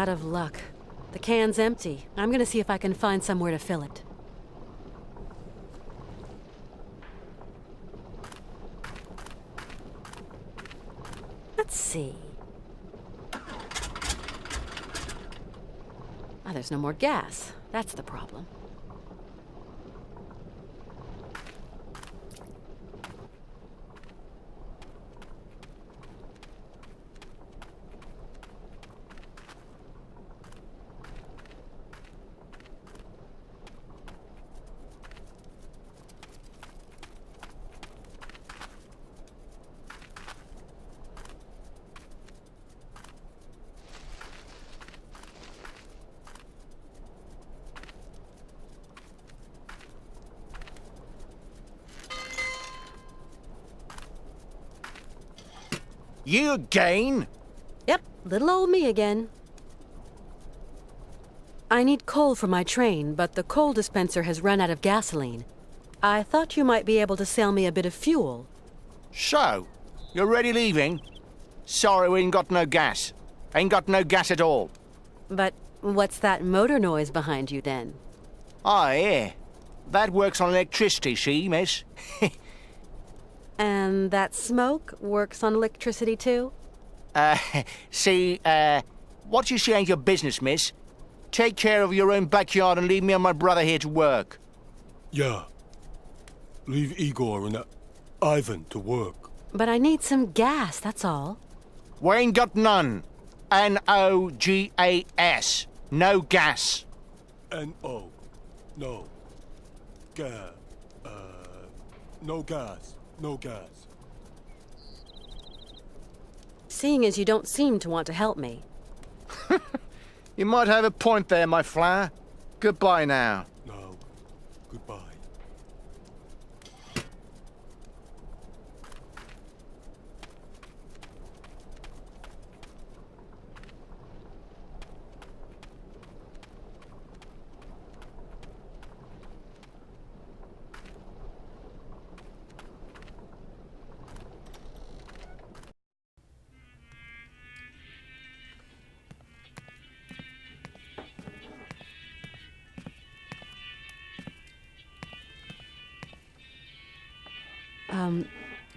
Out of luck. The can's empty. I'm gonna see if I can find somewhere to fill it. Let's see. Ah, there's no more gas. That's the problem. You again? Yep, little old me again. I need coal for my train, but the coal dispenser has run out of gasoline. I thought you might be able to sell me a bit of fuel. So, you're ready leaving? Sorry, we ain't got no gas. Ain't got no gas at all. But what's that motor noise behind you then? Oh, yeah. That works on electricity, see, miss? And that smoke works on electricity too? See, what you say ain't your business, miss. Take care of your own backyard and leave me and my brother here to work. Yeah. Leave Igor and Ivan to work. But I need some gas, that's all. We ain't got none. N-O-G-A-S. No gas. N-O. No. Gas. No gas. No gas. Seeing as you don't seem to want to help me. You might have a point there, my flower. Goodbye now. No. Goodbye.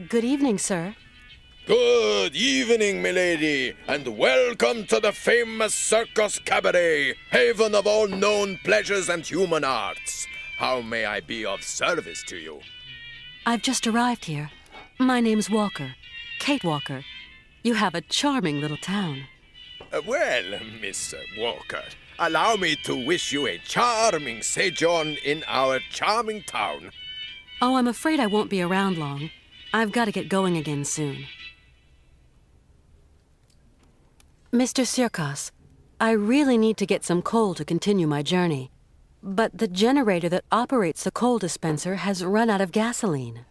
Good evening, sir. Good evening, milady, and welcome to the famous Circus Cabaret, haven of all known pleasures and human arts. How may I be of service to you? I've just arrived here. My name's Walker. Kate Walker. You have a charming little town. Well, Miss Walker, allow me to wish you a charming sojourn in our charming town. Oh, I'm afraid I won't be around long. I've got to get going again soon. Mr. Sirkos, I really need to get some coal to continue my journey. But the generator that operates the coal dispenser has run out of gasoline.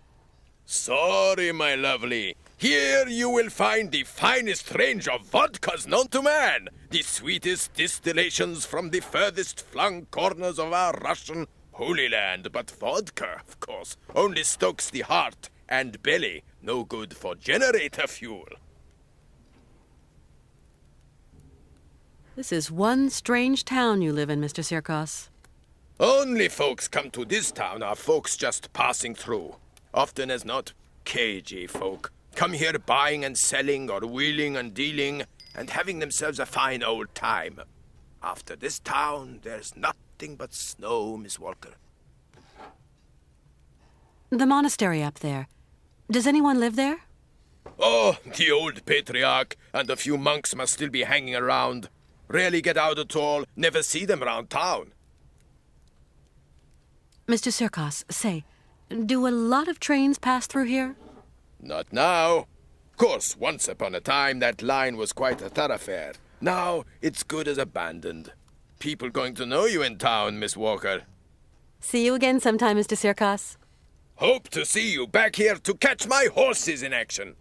Sorry, my lovely. Here you will find the finest range of vodkas known to man. The sweetest distillations from the furthest flung corners of our Russian Holy Land. But vodka, of course, only stokes the heart and belly. No good for generator fuel. This is one strange town you live in, Mr. Sirkos. Only folks come to this town are folks just passing through. Often as not, cagey folk. Come here buying and selling or wheeling and dealing and having themselves a fine old time. After this town, there's nothing but snow, Miss Walker. The monastery up there. Does anyone live there? Oh, the old patriarch and a few monks must still be hanging around. Rarely get out at all, never see them around town. Mr. Sirkos, say, do a lot of trains pass through here? Not now. Of course, once upon a time that line was quite a thoroughfare. Now it's good as abandoned. People going to know you in town, Miss Walker. See you again sometime, Mr. Sirkos. Hope to see you back here to catch my horses in action.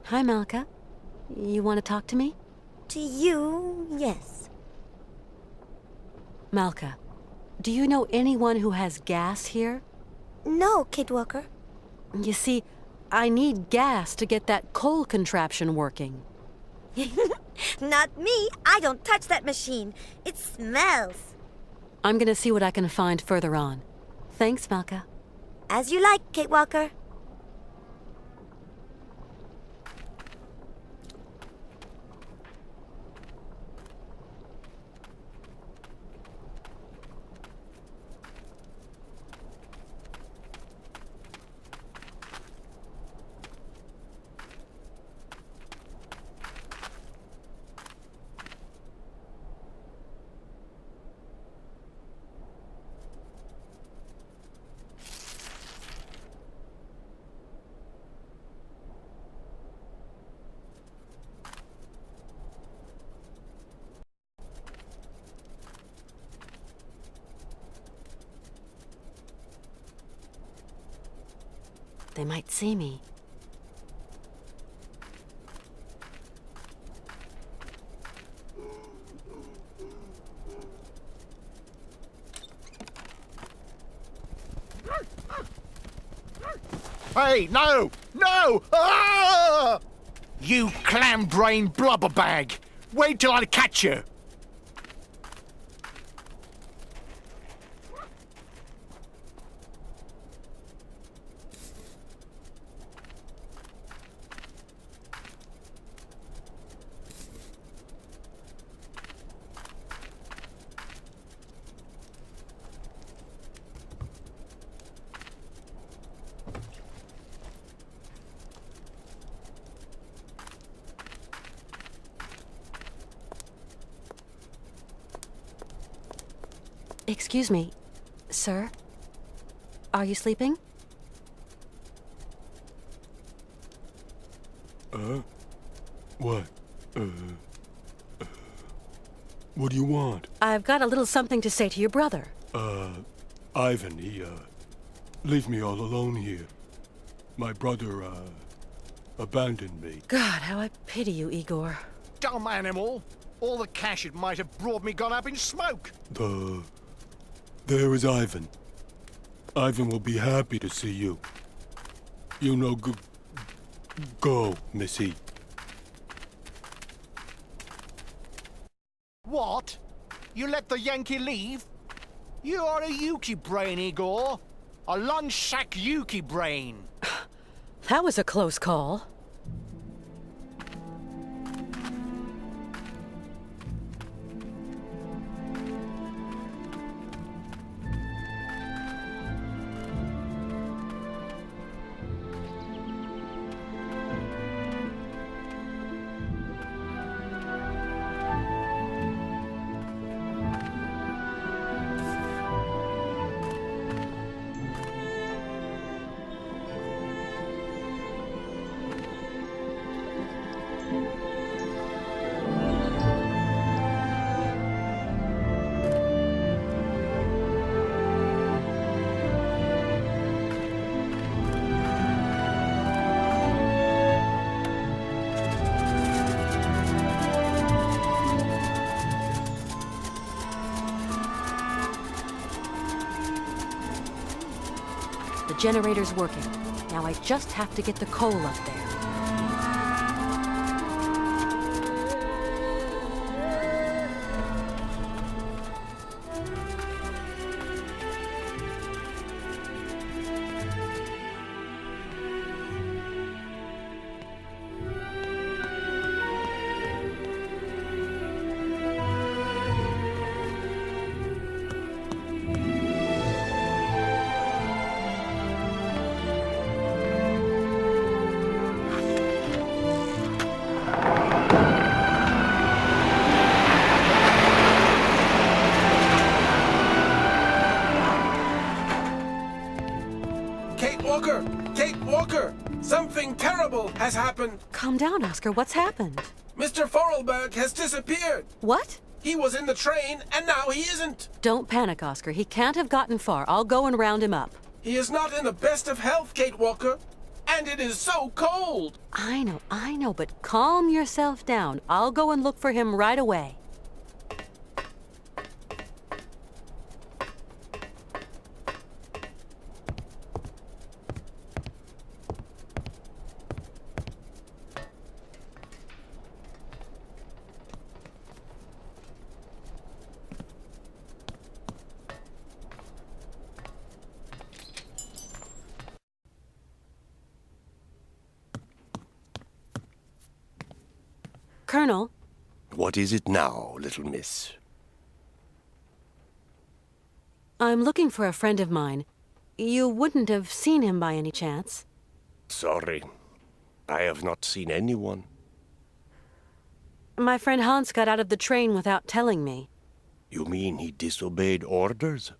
Hi, Malka. You want to talk to me? To you, yes. Malka, do you know anyone who has gas here? No, Kate Walker. You see, I need gas to get that coal contraption working. Not me. I don't touch that machine. It smells. I'm gonna see what I can find further on. Thanks, Malka. As you like, Kate Walker. They might see me. Hey, no! No! Ah! You clam-brained blubber bag! Wait till I catch you! Excuse me, sir. Are you sleeping? What? What do you want? I've got a little something to say to your brother. Ivan, he, leave me all alone here. My brother, abandoned me. God, how I pity you, Igor. Dumb animal! All the cash it might have brought me gone up in smoke! There is Ivan. Ivan will be happy to see you. You know, go, Missy. What? You let the Yankee leave? You are a Yuki brain, Igor. A lunch-sack Yuki brain. That was a close call. The generator's working. Now I just have to get the coal up there. Kate Walker! Something terrible has happened! Calm down, Oscar. What's happened? Mr. Forelberg has disappeared! What? He was in the train, and now he isn't! Don't panic, Oscar. He can't have gotten far. I'll go and round him up. He is not in the best of health, Kate Walker. And it is so cold. I know, but calm yourself down. I'll go and look for him right away. Colonel, What is it now, little miss? I'm looking for a friend of mine. You wouldn't have seen him by any chance? Sorry, I have not seen anyone. My friend Hans got out of the train without telling me. You mean he disobeyed orders?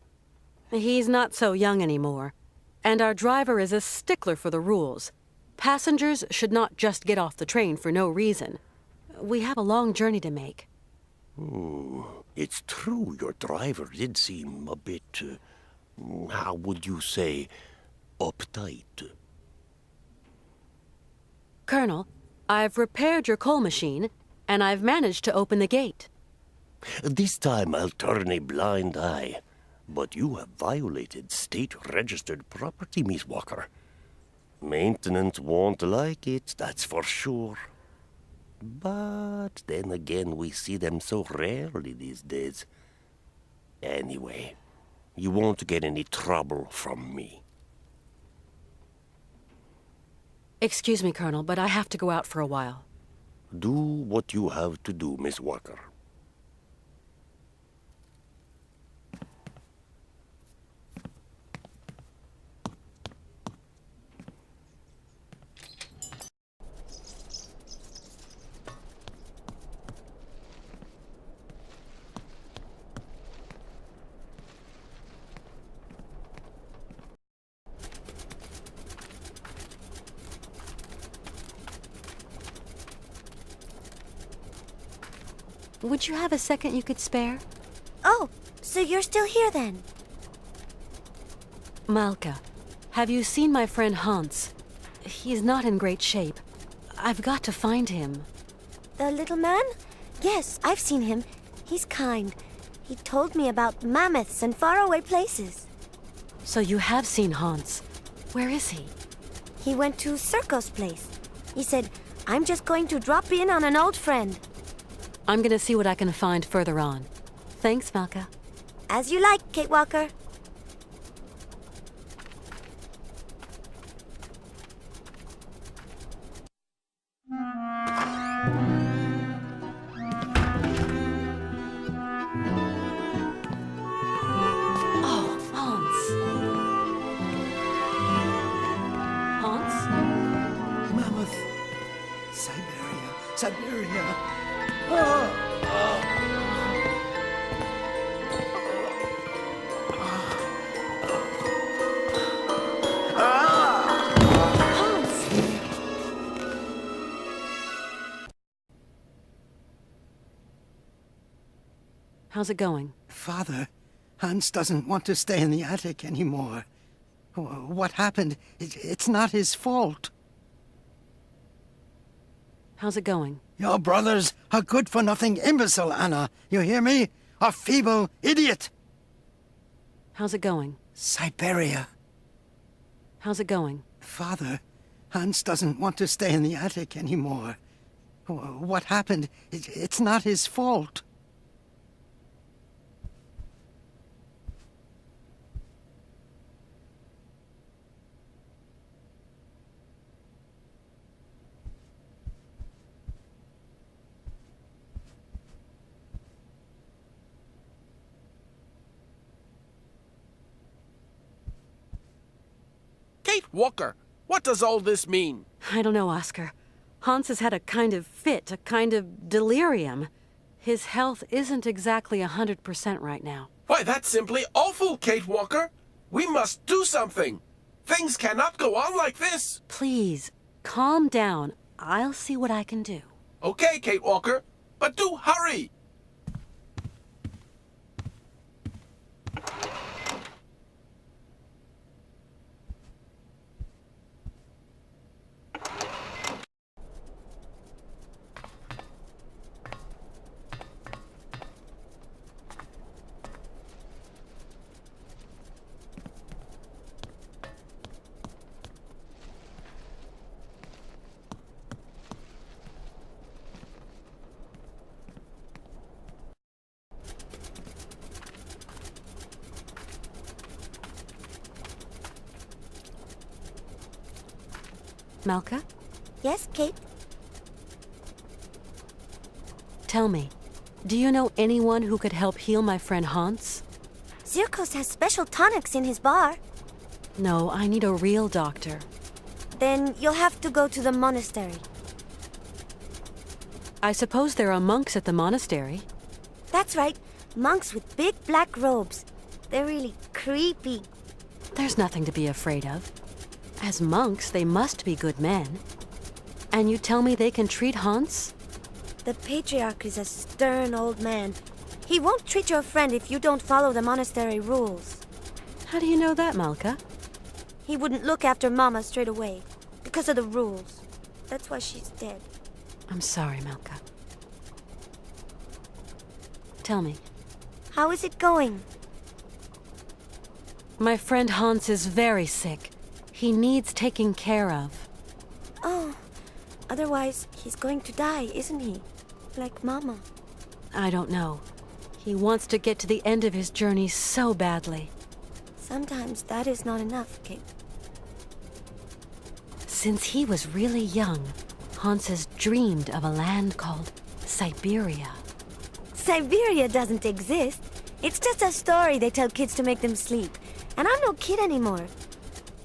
He's not so young anymore. And our driver is a stickler for the rules. Passengers should not just get off the train for no reason. We have a long journey to make. It's true your driver did seem a bit, how would you say, uptight. Colonel, I've repaired your coal machine, and I've managed to open the gate. This time I'll turn a blind eye. But you have violated state-registered property, Miss Walker. Maintenance won't like it, that's for sure. But then again, we see them so rarely these days. Anyway, you won't get any trouble from me. Excuse me, Colonel, but I have to go out for a while. Do what you have to do, Miss Walker. Would you have a second you could spare? Oh, so you're still here then? Malka, have you seen my friend Hans? He's not in great shape. I've got to find him. The little man? Yes, I've seen him. He's kind. He told me about mammoths and faraway places. So you have seen Hans. Where is he? He went to Circo's place. He said, I'm just going to drop in on an old friend. I'm gonna see what I can find further on. Thanks, Malka. As you like, Kate Walker. Oh, Hans. Hans? Mammoth. Syberia. How's it going? Father, Hans doesn't want to stay in the attic anymore. What happened? It's not his fault. How's it going? Your brother's a good-for-nothing imbecile, Anna. You hear me? A feeble idiot. How's it going? Syberia. How's it going? Father, Hans doesn't want to stay in the attic anymore. What happened? It's not his fault. Kate Walker, what does all this mean? I don't know, Oscar. Hans has had a kind of fit, a kind of delirium. His health isn't exactly 100% right now. Why, that's simply awful, Kate Walker. We must do something. Things cannot go on like this. Please, calm down. I'll see what I can do. Okay, Kate Walker, but do hurry. Malka? Yes, Kate? Tell me, do you know anyone who could help heal my friend Hans? Zirkos has special tonics in his bar. No, I need a real doctor. Then you'll have to go to the monastery. I suppose there are monks at the monastery. That's right. Monks with big black robes. They're really creepy. There's nothing to be afraid of. As monks, they must be good men. And you tell me they can treat Hans? The patriarch is a stern old man. He won't treat your friend if you don't follow the monastery rules. How do you know that, Malka? He wouldn't look after Mama straight away because of the rules. That's why she's dead. I'm sorry, Malka. Tell me, How is it going? my friend Hans is very sick. He needs taking care of. Oh, otherwise he's going to die, isn't he? Like Mama. I don't know. He wants to get to the end of his journey so badly. Sometimes that is not enough, Kate. Since he was really young, Hans has dreamed of a land called Syberia. Syberia doesn't exist. It's just a story they tell kids to make them sleep. And I'm no kid anymore.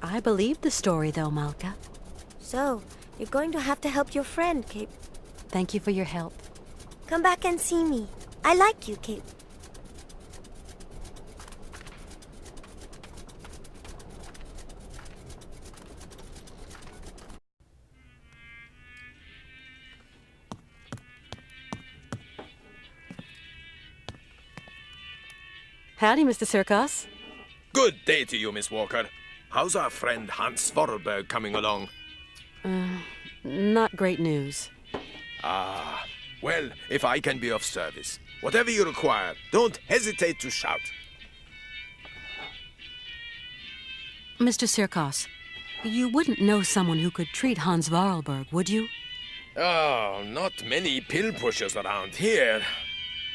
I believe the story, though, Malka. So, you're going to have to help your friend, Kate. Thank you for your help. Come back and see me. I like you, Kate. Howdy, Mr. Sirkos. Good day to you, Miss Walker. How's our friend Hans Vorarlberg coming along? Not great news. Ah, well, if I can be of service, whatever you require, don't hesitate to shout. Mr. Sirkos, you wouldn't know someone who could treat Hans Vorarlberg, would you? Oh, not many pill pushers around here.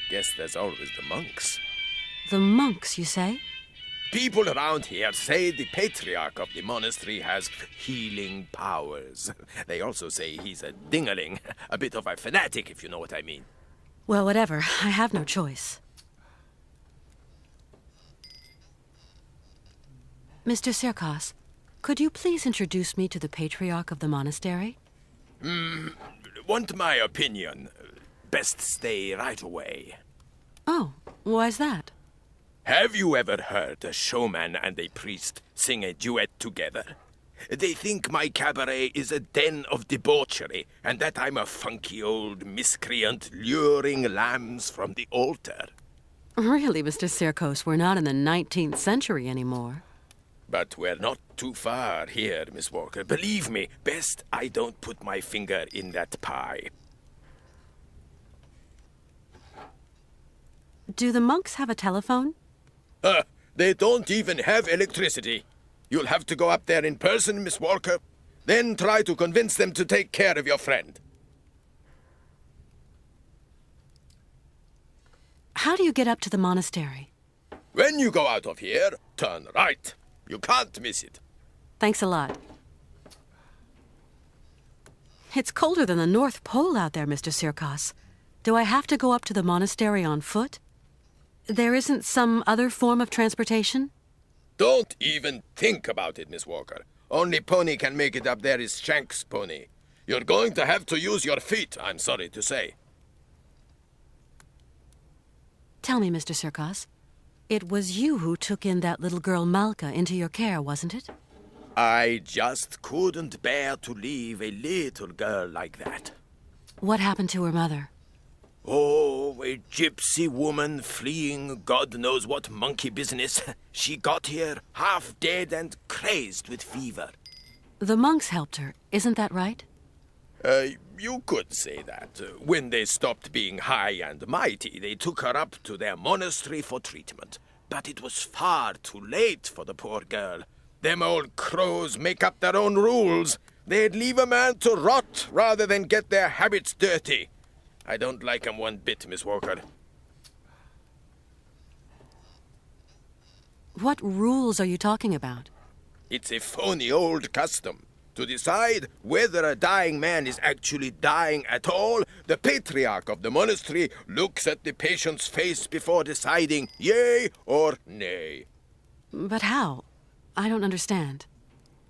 Guess there's always the monks. The monks, you say? People around here say the patriarch of the monastery has healing powers. They also say he's a dingaling, a bit of a fanatic, if you know what I mean. Well, whatever. I have no choice. Mr. Sirkos, could you please introduce me to the patriarch of the monastery? Want my opinion? Best stay right away. Oh, why's that? Have you ever heard a showman and a priest sing a duet together? They think my cabaret is a den of debauchery, and that I'm a funky old miscreant luring lambs from the altar. Really, Mr. Sirkos, we're not in the 19th century anymore. But we're not too far here, Miss Walker. Believe me, best I don't put my finger in that pie. Do the monks have a telephone? They don't even have electricity. You'll have to go up there in person, Miss Walker. Then try to convince them to take care of your friend. How do you get up to the monastery? When you go out of here, turn right. You can't miss it. Thanks a lot. It's colder than the North Pole out there, Mr. Sirkos. Do I have to go up to the monastery on foot? There isn't some other form of transportation? Don't even think about it, Miss Walker. Only pony can make it up there is Shank's pony. You're going to have to use your feet, I'm sorry to say. Tell me, Mr. Sirkos, it was you who took in that little girl Malka into your care, wasn't it? I just couldn't bear to leave a little girl like that. What happened to her mother? Oh, a gypsy woman fleeing God knows what monkey business. She got here half dead and crazed with fever. The monks helped her, isn't that right? You could say that. When they stopped being high and mighty, they took her up to their monastery for treatment. But it was far too late for the poor girl. Them old crows make up their own rules. They'd leave a man to rot rather than get their habits dirty. I don't like 'em one bit, Miss Walker. What rules are you talking about? It's a phony old custom. To decide whether a dying man is actually dying at all, the patriarch of the monastery looks at the patient's face before deciding yea or nay. But how? I don't understand.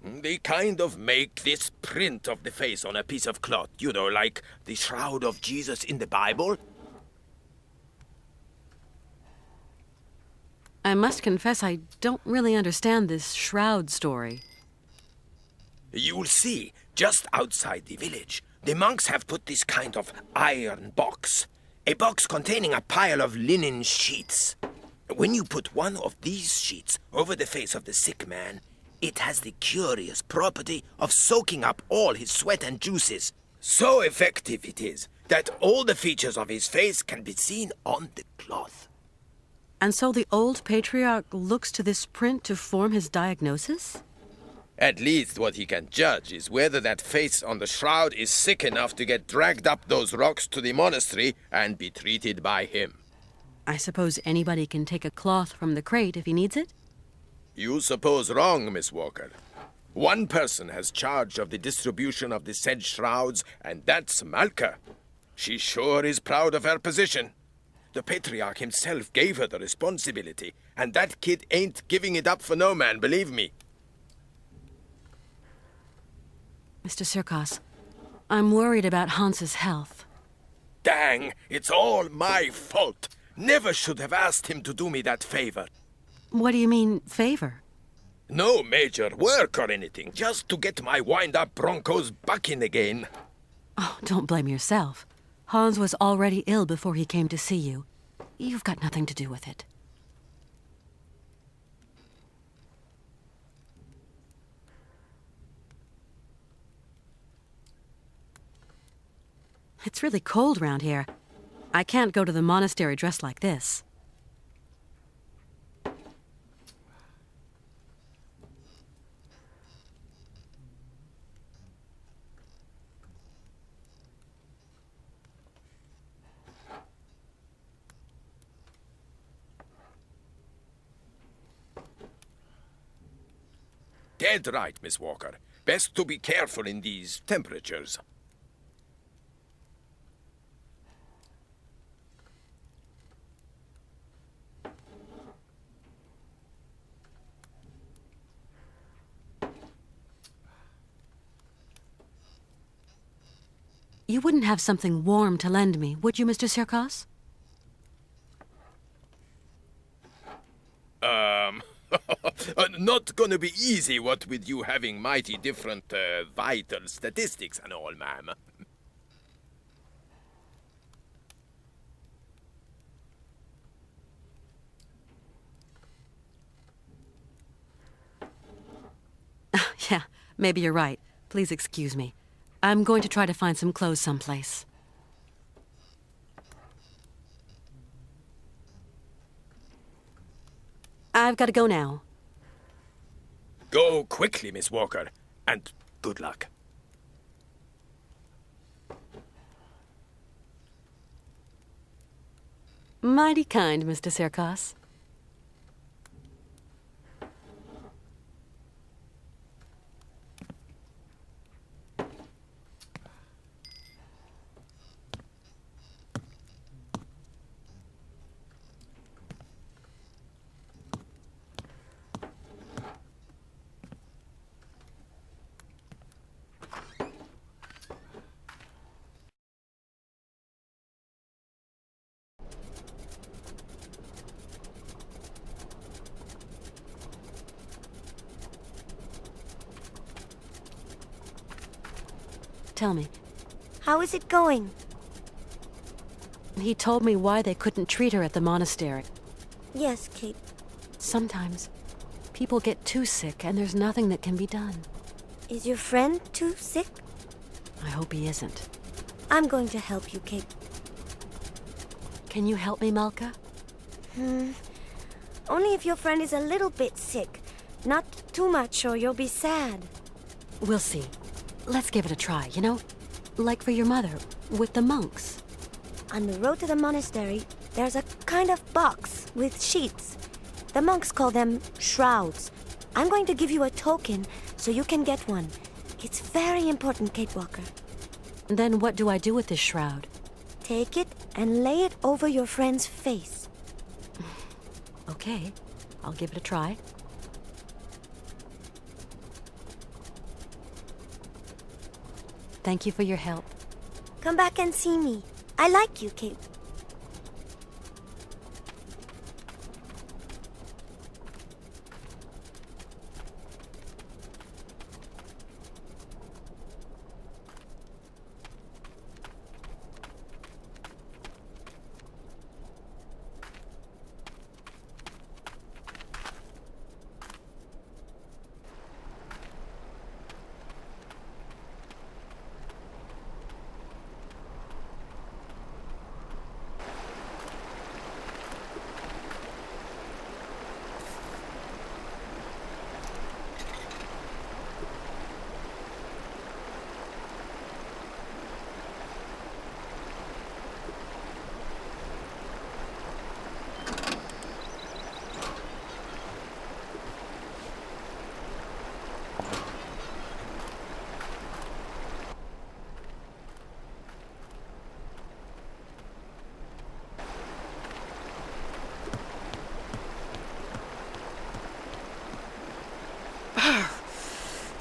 They kind of make this print of the face on a piece of cloth, you know, like the shroud of Jesus in the Bible. I must confess I don't really understand this shroud story. You'll see, just outside the village, the monks have put this kind of iron box. A box containing a pile of linen sheets. When you put one of these sheets over the face of the sick man, it has the curious property of soaking up all his sweat and juices. So effective it is that all the features of his face can be seen on the cloth. And so the old patriarch looks to this print to form his diagnosis? At least what he can judge is whether that face on the shroud is sick enough to get dragged up those rocks to the monastery and be treated by him. I suppose anybody can take a cloth from the crate if he needs it? You suppose wrong, Miss Walker. One person has charge of the distribution of the said shrouds, and that's Malka. She sure is proud of her position. The patriarch himself gave her the responsibility, and that kid ain't giving it up for no man, believe me. Mr. Sirkos, I'm worried about Hans's health. Dang, it's all my fault. Never should have asked him to do me that favor. What do you mean, favor? No major work or anything, just to get my wind-up Broncos bucking again. Oh, don't blame yourself. Hans was already ill before he came to see you. You've got nothing to do with it. It's really cold round here. I can't go to the monastery dressed like this. Dead right, Miss Walker. Best to be careful in these temperatures. You wouldn't have something warm to lend me, would you, Mr. Sirkos? Not gonna be easy, what with you having mighty different vital statistics and all, ma'am. Yeah, maybe you're right. Please excuse me. I'm going to try to find some clothes someplace. I've got to go now. Go quickly, Miss Walker, and good luck. Mighty kind, Mr. Sirkos. Tell me, How is it going? he told me why they couldn't treat her at the monastery. Yes, Kate. Sometimes people get too sick and there's nothing that can be done. Is your friend too sick? I hope he isn't. I'm going to help you, Kate. Can you help me, Malka? Only if your friend is a little bit sick. Not too much or you'll be sad. We'll see. Let's give it a try, you know? Like for your mother, with the monks. On the road to the monastery, there's a kind of box with sheets. The monks call them shrouds. I'm going to give you a token so you can get one. It's very important, Kate Walker. Then what do I do with this shroud? Take it and lay it over your friend's face. Okay, I'll give it a try. Thank you for your help. Come back and see me. I like you, Kate.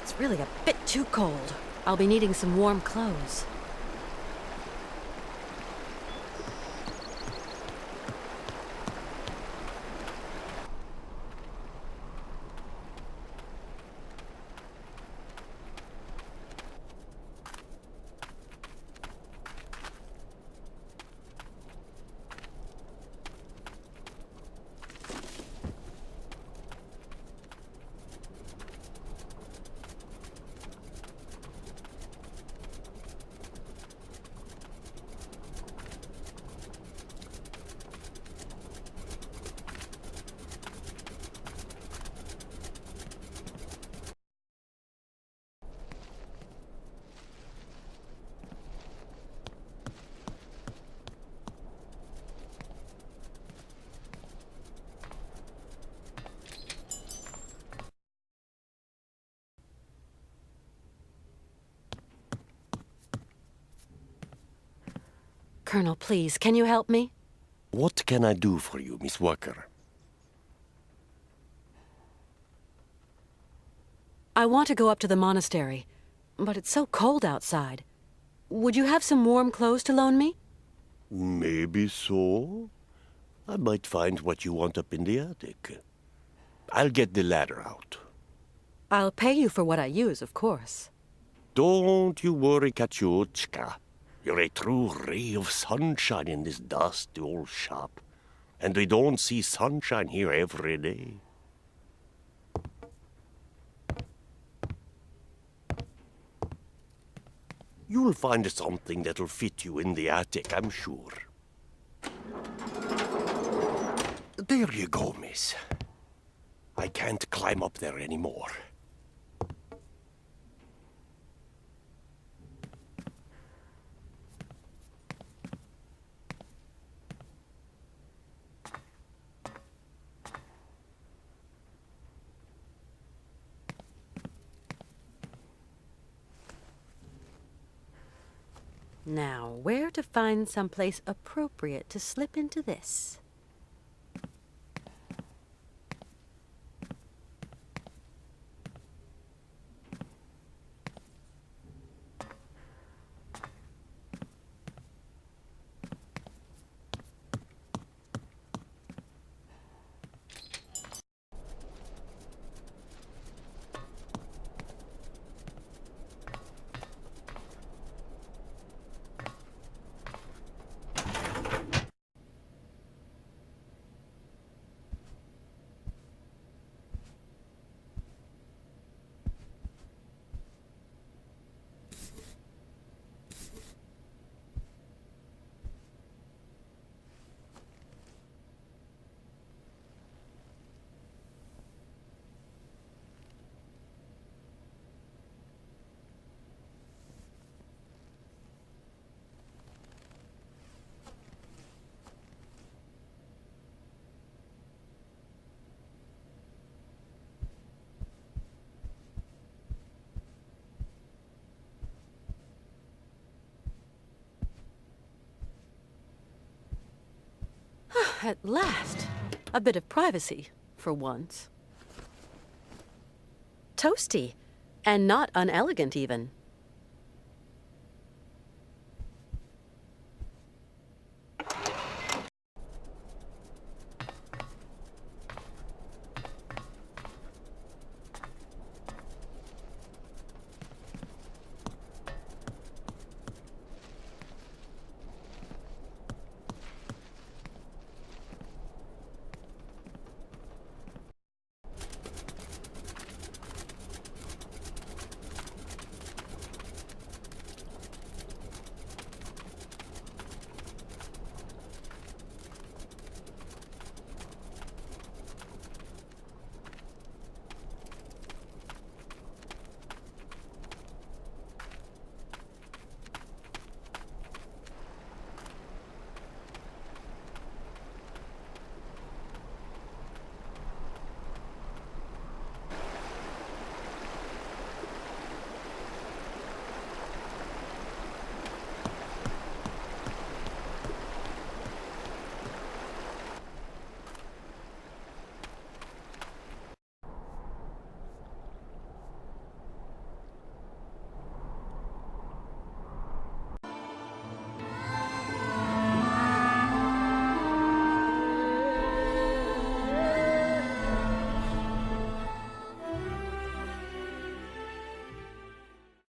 It's really a bit too cold. I'll be needing some warm clothes. Colonel, please, can you help me? What can I do for you, Miss Walker? I want to go up to the monastery, but it's so cold outside. Would you have some warm clothes to loan me? Maybe so. I might find what you want up in the attic. I'll get the ladder out. I'll pay you for what I use, of course. Don't you worry, Katyushka. You're a true ray of sunshine in this dusty old shop. And we don't see sunshine here every day. You'll find something that'll fit you in the attic, I'm sure. There you go, miss. I can't climb up there anymore. Now, where to find someplace appropriate to slip into this? At last. A bit of privacy, for once. Toasty. And not unelegant, even.